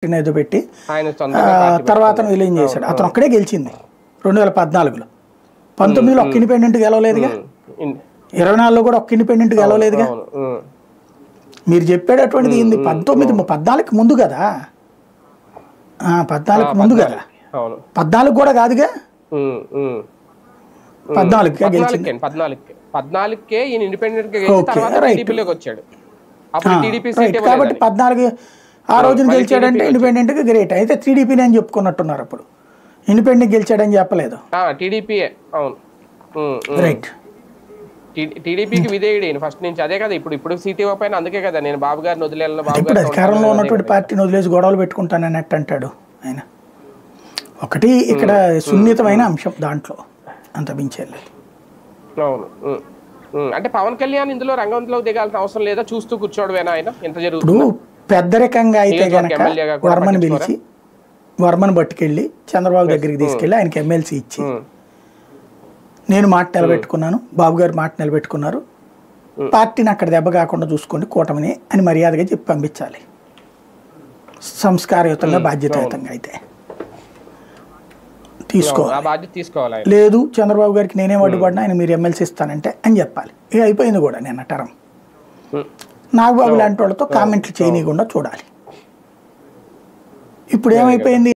ఏదో పెట్టి తర్వాత విలీనం చేశాడు. అతను ఒక్కడే గెలిచింది 2014లో. 19లో ఒక్క ఇండిపెండెంట్ గెలవలేదుగా, 24లో కూడా ఒక్క ఇండిపెండెంట్ గెలవలేదుగా. మీరు చెప్పేటటువంటిది ఏంది 14కి ముందు కదా, 14కి ముందు కదా, 14 కూడా కాదుగా, 14కే గెలిచింది. 14కే ఈయన ఇండిపెండెంట్ గా గెలిచి తర్వాత టీడీపీలోకి వచ్చాడు. అప్పుడు టీడీపీ సీట్ కాబట్టి 14 ఆ రోజున గెలిచాడంటే ఇండిపెండెంట్ గా గ్రేట్. అయితే టీడీపీని అని చెప్పుకున్నట్టున్నారు, అప్పుడు ఇండిపెండెంట్ గెలిచాడని చెప్పలేదు. టీడీపీ అవును, రైట్. టీడీపీకి విధేయుడు ఫస్ట్ నుంచి, అదే కదా. ఇప్పుడు సీట్ ఇవ్వకపోయినా అందుకే కదా నేను బాబు గారిని వదిలేయాలని, బాబు ఇప్పుడు అధికారంలో ఉన్నటువంటి పార్టీని వదిలేసి గొడవలు పెట్టుకుంటానన్నట్టు అంటాడు ఆయన. ఒకటి ఇక్కడ సున్నితమైన అంశం దాంట్లో, అంత మించేది. అవును, అంటే పవన్ కళ్యాణ్ ఇందులో రంగంలోకి దిగాల్సిన అవసరం లేదా, చూస్తూ కూర్చోవడమేనా ఆయన ఎంత జరుగుతుంది? పెద్దరికంగా అయితే కనుక వర్మని పిలిచి వర్మని పట్టుకెళ్ళి చంద్రబాబు దగ్గరికి తీసుకెళ్ళి ఆయనకి ఎమ్మెల్సీ ఇచ్చి, నేను మాట నిలబెట్టుకున్నాను, బాబు గారు మాట నిలబెట్టుకున్నారు, పార్టీని అక్కడ దెబ్బ కాకుండా చూసుకోండి కూటమిని అని మర్యాదగా చెప్పి పంపించాలి, సంస్కారయుతంగా బాధ్యతాయుతంగా. అయితే తీసుకోవాలి. లేదు చంద్రబాబు గారికి నేనేం అడ్డుపడినా ఆయన మీరు ఎమ్మెల్సీ ఇస్తానంటే అని చెప్పాలి. ఇక అయిపోయింది కూడా నిన్న టర్మ్. నాగబాబు లాంటి వాళ్ళతో కామెంట్లు చేయనీయకుండా చూడాలి. ఇప్పుడు ఏమైపోయింది?